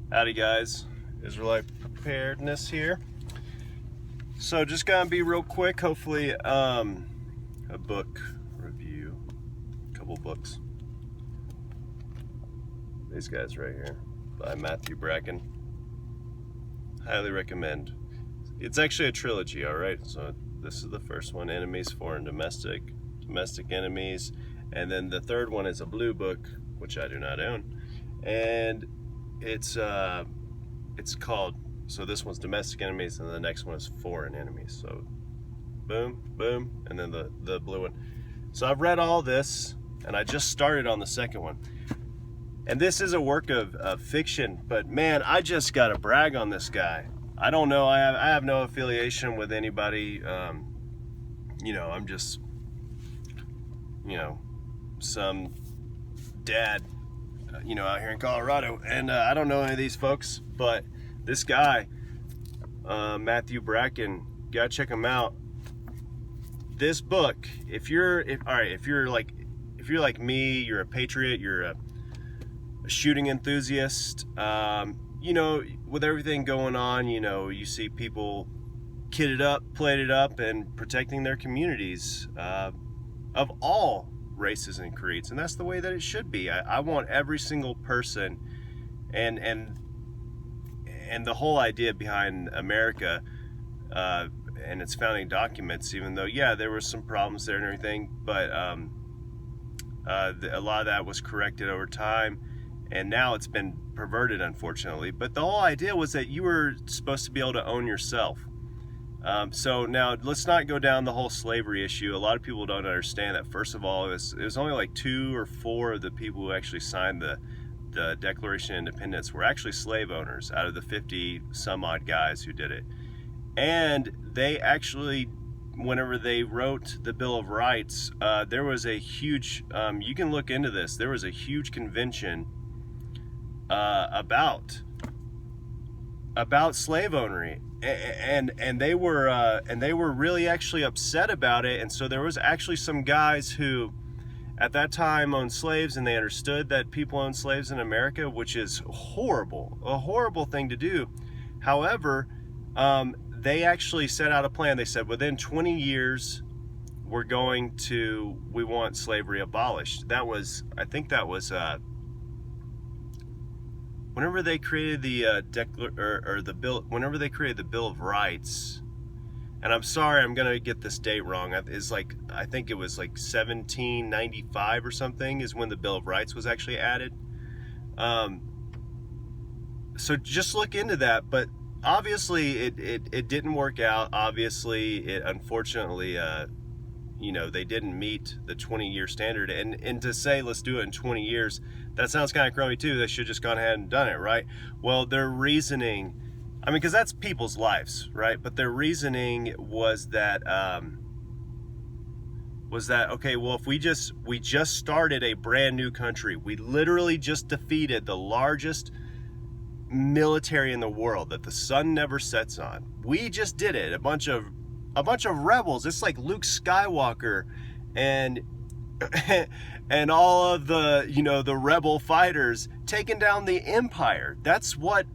Howdy guys, Israelite Preparedness here. So just gonna be real quick, hopefully a book review, a couple books. These guys right here by Matthew Bracken. Highly recommend. It's actually a trilogy, alright? So this is the first one, Enemies, Foreign, Domestic Enemies. And then the third one is a blue book, which I do not own. And it's called, so this one's Domestic Enemies and the next one is Foreign Enemies. So boom, boom, and then the blue one. So I've read all this and I just started on the second one. And this is a work of fiction, but man, I just gotta brag on this guy. I don't know, I have no affiliation with anybody. You know, I'm just, you know, some dad, you know, out here in Colorado, and I don't know any of these folks, but this guy, Matthew Bracken, gotta check him out. This book, if you're like me, you're a patriot, you're a shooting enthusiast, you know, with everything going on, you know, you see people kitted up, plated up, and protecting their communities of all races and creeds, and that's the way that it should be. I want every single person, and the whole idea behind America and its founding documents, even though yeah, there were some problems there and everything, but a lot of that was corrected over time, and now it's been perverted, unfortunately. But the whole idea was that you were supposed to be able to own yourself. So now let's not go down the whole slavery issue. A lot of people don't understand that. First of all, it was only like 2 or 4 of the people who actually signed the Declaration of Independence were actually slave owners out of the 50 some odd guys who did it. And they actually, whenever they wrote the Bill of Rights, there was a huge, you can look into this, there was a huge convention about slave owning, and they were really actually upset about it. And so there was actually some guys who at that time owned slaves, and they understood that people owned slaves in America, which is horrible, a horrible thing to do. However, they actually set out a plan. They said within 20 years we want slavery abolished. That was, I think that was whenever they created the whenever they created the Bill of Rights, and I'm sorry, I'm gonna get this date wrong. It's like, I think it was like 1795 or something is when the Bill of Rights was actually added. So just look into that. But obviously, it didn't work out. Obviously, it unfortunately, you know, they didn't meet the 20-year standard. And to say let's do it in 20 years, that sounds kind of crummy too. They should have just gone ahead and done it, right? Well, their reasoning, I mean, because that's people's lives, right? But their reasoning was that okay, well, if we just started a brand new country, we literally just defeated the largest military in the world that the sun never sets on. We just did it. A bunch of rebels. It's like Luke Skywalker and all of the, you know, the rebel fighters taking down the empire. That's what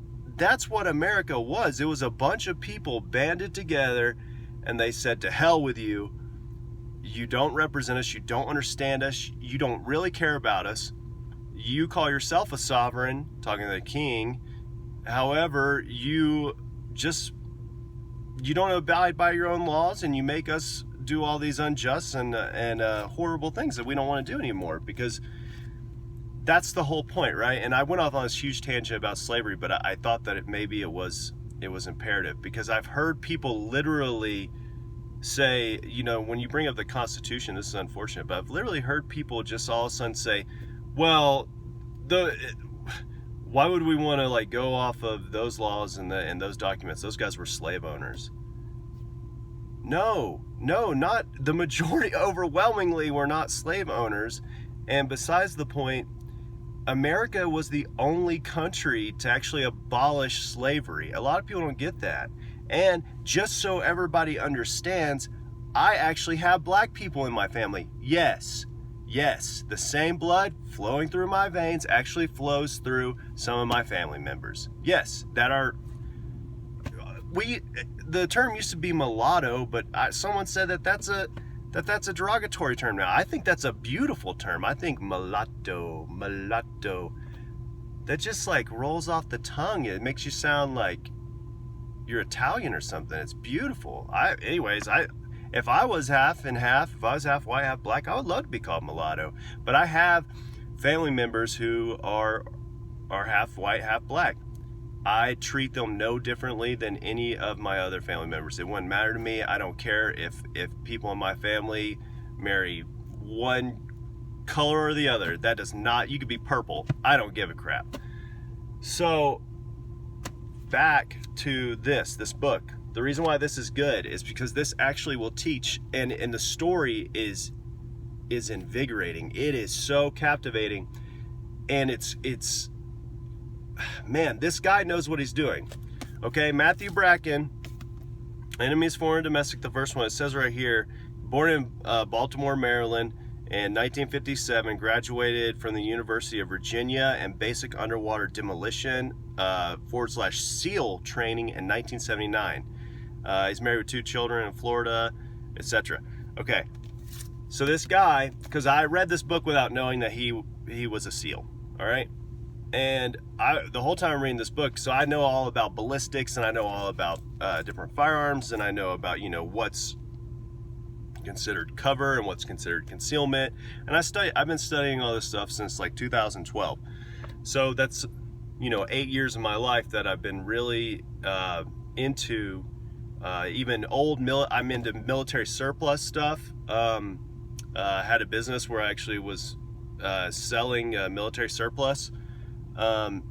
America was. It was a bunch of people banded together, and they said, to hell with you. You don't represent us. You don't understand us. You don't really care about us. You call yourself a sovereign, talking to the king. However, you don't abide by your own laws, and you make us do all these unjust and horrible things that we don't want to do anymore, because that's the whole point, right? And I went off on this huge tangent about slavery, but I thought that it was imperative, because I've heard people literally say, you know, when you bring up the Constitution, this is unfortunate, but I've literally heard people just all of a sudden say, well, why would we want to like go off of those laws and those documents? Those guys were slave owners. No, not the majority. Overwhelmingly were not slave owners. And besides the point, America was the only country to actually abolish slavery. A lot of people don't get that. And just so everybody understands, I actually have black people in my family. Yes, Yes, the same blood flowing through my veins actually flows through some of my family members. Yes, the term used to be mulatto, but someone said that's a derogatory term now. I think that's a beautiful term. I think mulatto, that just like rolls off the tongue. It makes you sound like you're Italian or something. It's beautiful. If I was half and half, if I was half white, half black, I would love to be called mulatto. But I have family members who are half white, half black. I treat them no differently than any of my other family members. It wouldn't matter to me. I don't care if people in my family marry one color or the other. That does not, you could be purple. I don't give a crap. So back to this book. The reason why this is good is because this actually will teach, and the story is invigorating. It is so captivating, and it's man, this guy knows what he's doing. Okay, Matthew Bracken, Enemies, Foreign, Domestic, the first one, it says right here, born in Baltimore, Maryland in 1957, graduated from the University of Virginia and basic underwater demolition / SEAL training in 1979. He's married with 2 children in Florida, etc. Okay, so this guy, because I read this book without knowing that he was a SEAL, all right? And the whole time I'm reading this book, so I know all about ballistics, and I know all about different firearms, and I know about, what's considered cover and what's considered concealment. And I've been studying all this stuff since like 2012. So that's, 8 years of my life that I've been really into even I'm into military surplus stuff. Had a business where I actually was selling military surplus. I'm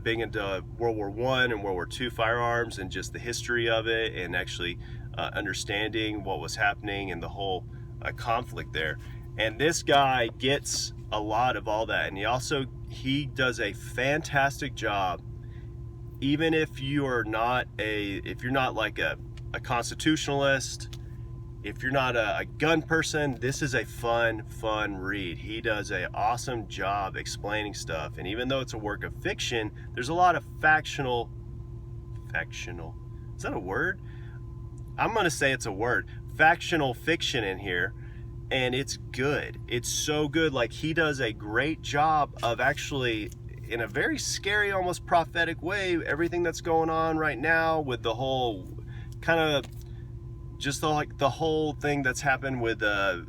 big into World War I and World War II firearms and just the history of it, and actually understanding what was happening and the whole conflict there. And this guy gets a lot of all that, and he does a fantastic job. Even if you're not like a constitutionalist, if you're not a gun person, this is a fun read. He does an awesome job explaining stuff. And even though it's a work of fiction, there's a lot of factional, is that a word? I'm going to say it's a word. Factional fiction in here. And it's good. It's so good. Like, he does a great job of actually, in a very scary, almost prophetic way, everything that's going on right now with the whole kind of just the whole thing that's happened with the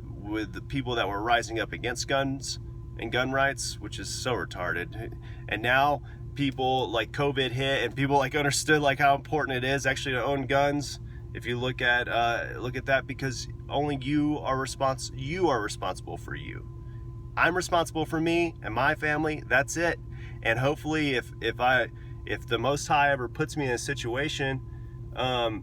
people that were rising up against guns and gun rights, which is so retarded. And now people, like, COVID hit, and people like understood like how important it is actually to own guns. If you look at that, because only you are responsible for you. I'm responsible for me and my family. That's it. And hopefully, if the Most High ever puts me in a situation to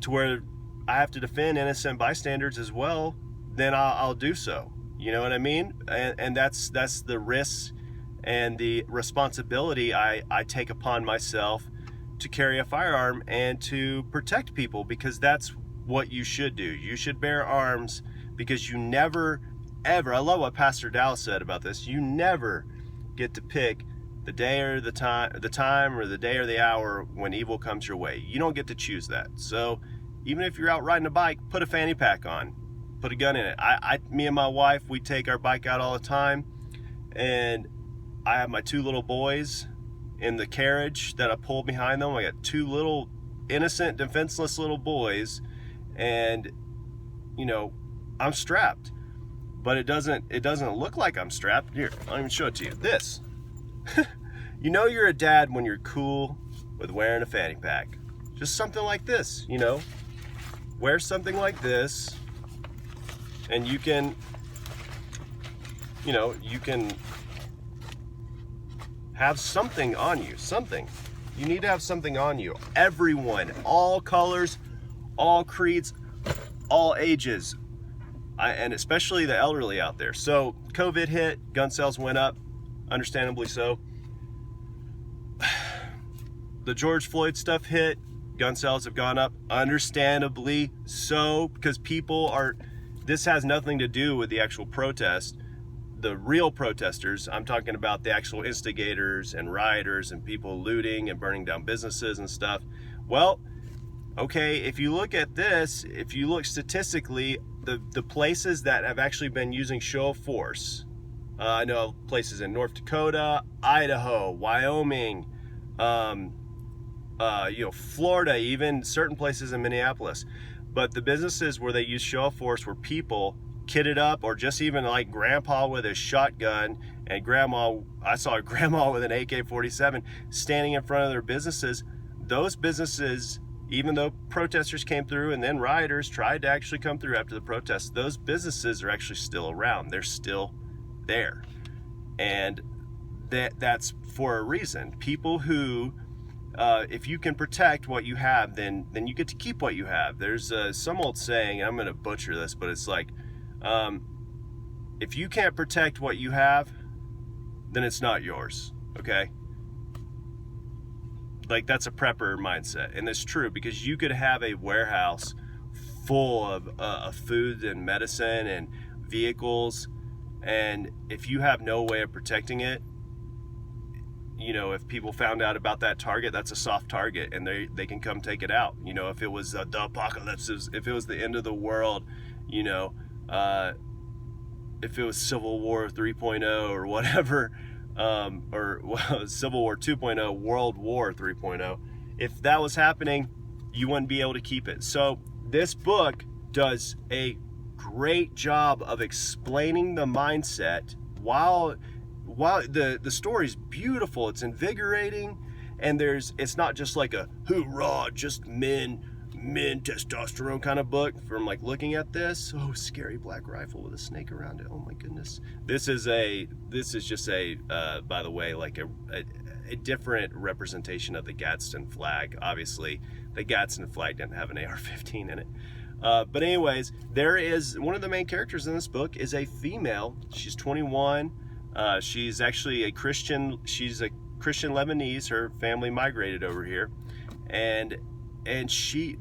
where I have to defend innocent bystanders as well, then I'll do so. You know what I mean? And that's the risk and the responsibility I take upon myself to carry a firearm and to protect people, because that's what you should do. You should bear arms, because you never, ever, I love what Pastor Dallas said about this, you never get to pick the day or the time or the day or the hour when evil comes your way. You don't get to choose that. So even if you're out riding a bike, put a fanny pack on, put a gun in it. Me and my wife, we take our bike out all the time, and I have my 2 little boys in the carriage that I pull behind them. I got 2 little innocent, defenseless little boys, and I'm strapped, but it doesn't look like I'm strapped. Here, I'll even show it to you. This. You're a dad when you're cool with wearing a fanny pack. Just something like this, wear something like this, and you can have something on you. You need to have something on you. Everyone, all colors, all creeds, all ages, and especially the elderly out there. So COVID hit, gun sales went up, understandably so. The George Floyd stuff hit, gun sales have gone up, understandably so, because this has nothing to do with the actual protest. the real protesters. I'm talking about the actual instigators and rioters and people looting and burning down businesses and stuff. Well, okay, if you look at this, if you look statistically, the places that have actually been using show of force, I know places in North Dakota, Idaho, Wyoming, Florida, even certain places in Minneapolis. But the businesses where they use show of force were people kitted up, or just even like grandpa with his shotgun and I saw a grandma with an AK-47 standing in front of their businesses. Those businesses, even though protesters came through and then rioters tried to actually come through after the protests, those businesses are actually still around. They're still there. And that's for a reason. People who, if you can protect what you have, then you get to keep what you have. There's some old saying, I'm going to butcher this, but it's like, if you can't protect what you have, then it's not yours, okay? Like, that's a prepper mindset, and it's true, because you could have a warehouse full of food and medicine and vehicles, and if you have no way of protecting it, if people found out about that target, that's a soft target, and they can come take it out. If it was the apocalypse, if it was the end of the world, if it was Civil War 3.0 or whatever, Civil War 2.0, World War 3.0, if that was happening, you wouldn't be able to keep it. So this book does a great job of explaining the mindset while the story's beautiful, it's invigorating, and it's not just like a hoorah, just men testosterone kind of book. From like looking at this, scary black rifle with a snake around it, oh my goodness. This is just by the way, like a different representation of the Gadsden flag. Obviously the Gadsden flag didn't have an AR-15 in it, but anyways, there is one of the main characters in this book is a female. She's 21. She's actually a Christian. She's a Christian Lebanese. Her family migrated over here, and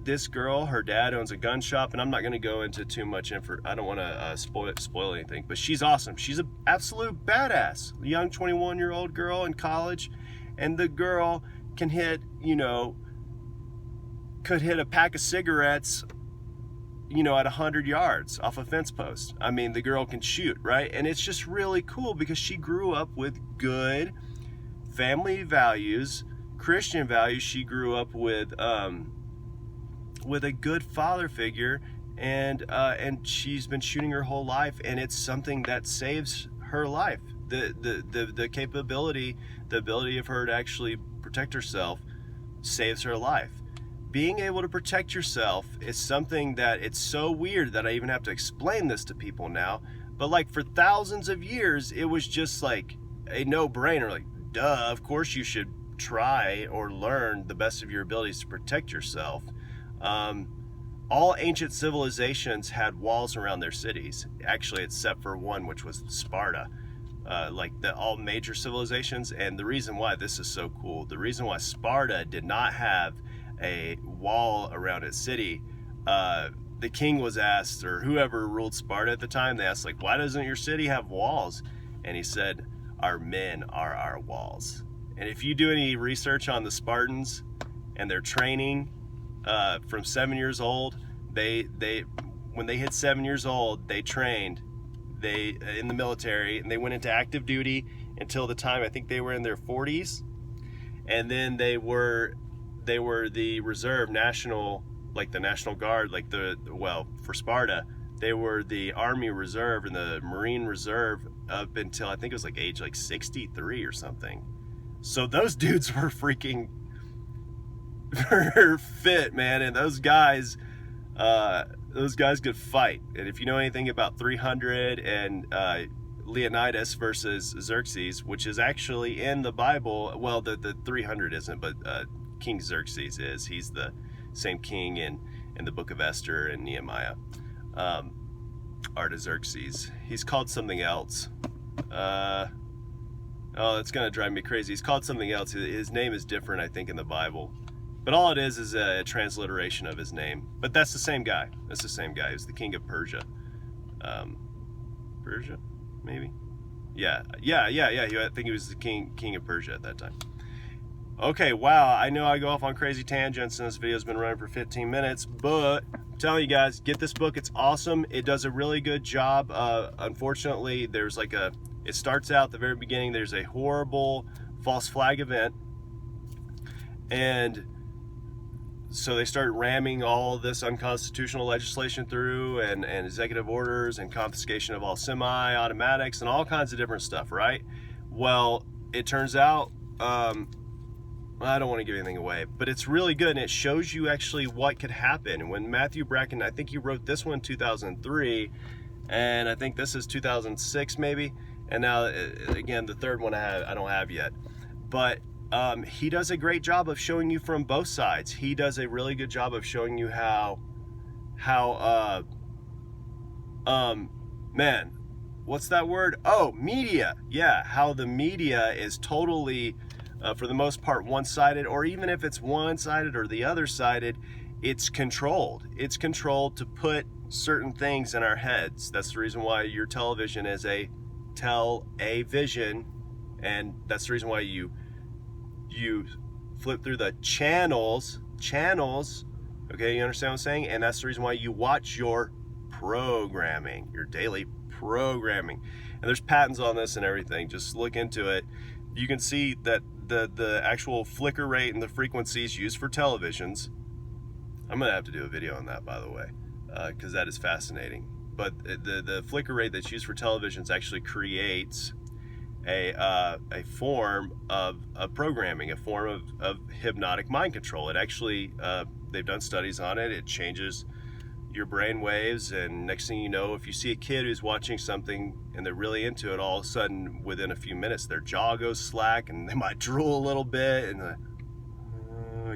this girl, her dad owns a gun shop, and I'm not going to go into too much info. I don't want to spoil anything, but she's awesome. She's an absolute badass, young 21-year-old girl in college, and the girl can could hit a pack of cigarettes, at 100 yards off a fence post. I mean, the girl can shoot, right? And it's just really cool because she grew up with good family values, Christian values. She grew up with a good father figure, and she's been shooting her whole life, and it's something that saves her life. The capability, the ability of her to actually protect herself saves her life. Being able to protect yourself is something that it's so weird that I even have to explain this to people now. But like for thousands of years, it was just like a no-brainer. Like, duh, of course you should try or learn the best of your abilities to protect yourself. All ancient civilizations had walls around their cities, actually, except for one, which was Sparta. All major civilizations. And the reason why this is so cool, the reason why Sparta did not have a wall around its city, the king was asked, or whoever ruled Sparta at the time, they asked, like, why doesn't your city have walls? And he said, our men are our walls. And if you do any research on the Spartans and their training, from 7 years old, when they hit 7 years old, they trained in the military, and they went into active duty until the time, I think they were in their 40s, and then they were the reserve national, like the National Guard, for Sparta, they were the Army Reserve and the Marine Reserve up until I think it was like age 63 or something. So those dudes were freaking fit, man, and those guys could fight. And if you know anything about 300 and Leonidas versus Xerxes, which is actually in the Bible, well, the 300 isn't, but King Xerxes is. He's the same king in the book of Esther and Nehemiah. Artaxerxes. He's called something else. That's gonna drive me crazy. He's called something else. His name is different, I think, in the Bible. But all it is a transliteration of his name. But that's the same guy. That's the same guy. He's the king of Persia. Persia, maybe? Yeah. I think he was the king of Persia at that time. Okay, wow, I know I go off on crazy tangents and this video's been running for 15 minutes, but I'm telling you guys, get this book. It's awesome. It does a really good job. Unfortunately, there's like it starts out at the very beginning, there's a horrible false flag event. And so they start ramming all this unconstitutional legislation through and executive orders and confiscation of all semi-automatics and all kinds of different stuff, right? Well, it turns out, I don't want to give anything away, but it's really good, and it shows you actually what could happen. When Matthew Bracken, I think he wrote this one in 2003, and I think this is 2006 maybe, and now again the third one I don't have yet, but he does a great job of showing you from both sides. He does a really good job of showing you how man, what's that word? Oh, media. Yeah, how the media is totally for the most part one-sided, or even if it's one-sided or the other-sided, it's controlled. It's controlled to put certain things in our heads. That's the reason why your television is a tell-a-vision, and that's the reason why you flip through the channels, okay, you understand what I'm saying? And that's the reason why you watch your programming, your daily programming. And there's patents on this and everything. Just look into it. You can see that the actual flicker rate and the frequencies used for televisions, I'm gonna have to do a video on that, by the way, because that is fascinating. But the flicker rate that's used for televisions actually creates a form of programming, a form of hypnotic mind control. It actually, they've done studies on it. It changes your brain waves, and next thing you know, if you see a kid who's watching something and they're really into it, all of a sudden within a few minutes their jaw goes slack and they might drool a little bit and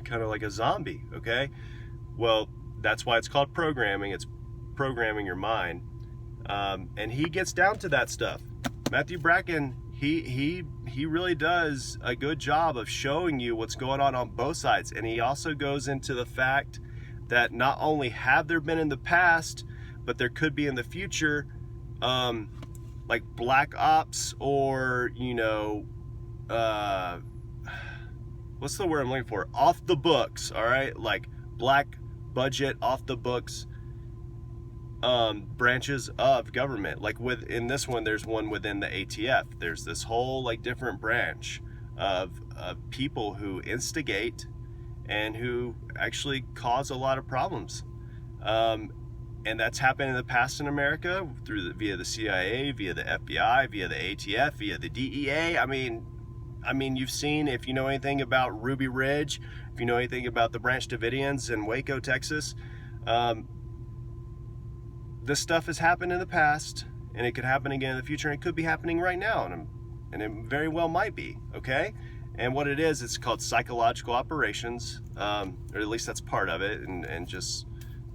kind of like a zombie. Okay, well, that's why it's called programming. It's programming your mind, and he gets down to that stuff. Matthew Bracken, he really does a good job of showing you what's going on both sides, and he also goes into the fact that not only have there been in the past, but there could be in the future, like black ops, or what's the word I'm looking for? Off the books, all right? Like black budget, off the books branches of government. Like in this one, there's one within the ATF. There's this whole like different branch of people who instigate and who actually cause a lot of problems. And that's happened in the past in America via the CIA, via the FBI, via the ATF, via the DEA. I mean, you've seen, if you know anything about Ruby Ridge, if you know anything about the Branch Davidians in Waco, Texas, this stuff has happened in the past, and it could happen again in the future, and it could be happening right now, and it very well might be, okay? And what it is, it's called psychological operations, or at least that's part of it, and just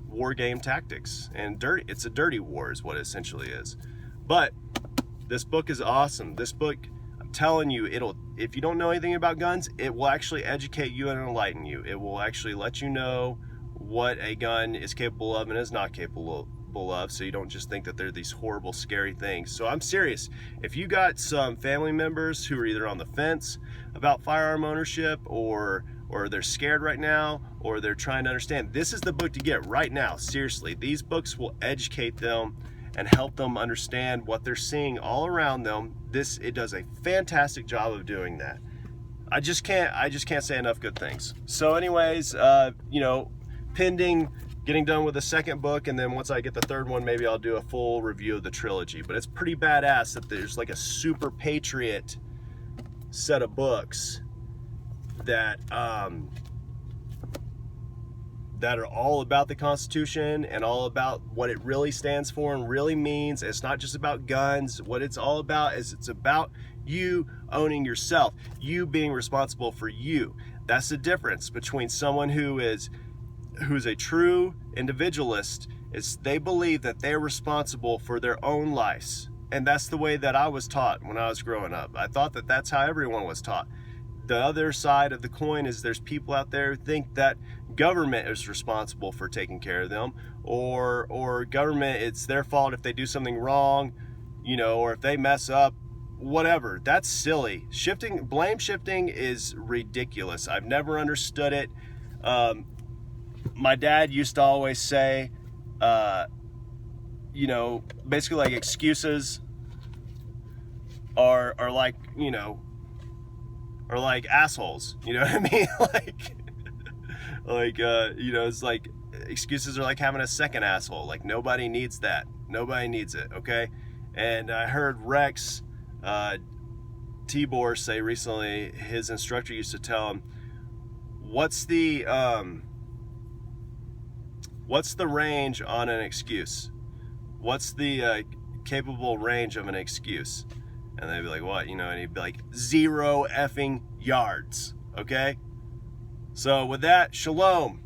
war game tactics. And it's a dirty war is what it essentially is. But this book is awesome. This book, I'm telling you, if you don't know anything about guns, it will actually educate you and enlighten you. It will actually let you know what a gun is capable of and is not capable of, so you don't just think that they're these horrible, scary things. So I'm serious. If you got some family members who are either on the fence about firearm ownership, or they're scared right now, or they're trying to understand, this is the book to get right now. Seriously, these books will educate them and help them understand what they're seeing all around them. It does a fantastic job of doing that. I just can't say enough good things. So anyways, pending getting done with the second book, and then once I get the third one, maybe I'll do a full review of the trilogy. But it's pretty badass that there's like a super patriot set of books that that are all about the Constitution and all about what it really stands for and really means. It's not just about guns. What it's all about is it's about you owning yourself, you being responsible for you. That's the difference between someone who's a true individualist. Is they believe that they're responsible for their own lives. And that's the way that I was taught when I was growing up. I thought that that's how everyone was taught. The other side of the coin is there's people out there who think that government is responsible for taking care of them, or government, it's their fault if they do something wrong, or if they mess up, whatever. That's silly. Blame shifting is ridiculous. I've never understood it. My dad used to always say, basically like excuses are like, are like assholes. You know what I mean? It's like excuses are like having a second asshole. Like nobody needs that. Nobody needs it. Okay. And I heard Rex Tibor say recently, his instructor used to tell him, what's the range on an excuse? What's the capable range of an excuse? And they'd be like, what? And he'd be like, 0 effing yards. Okay? So with that, shalom.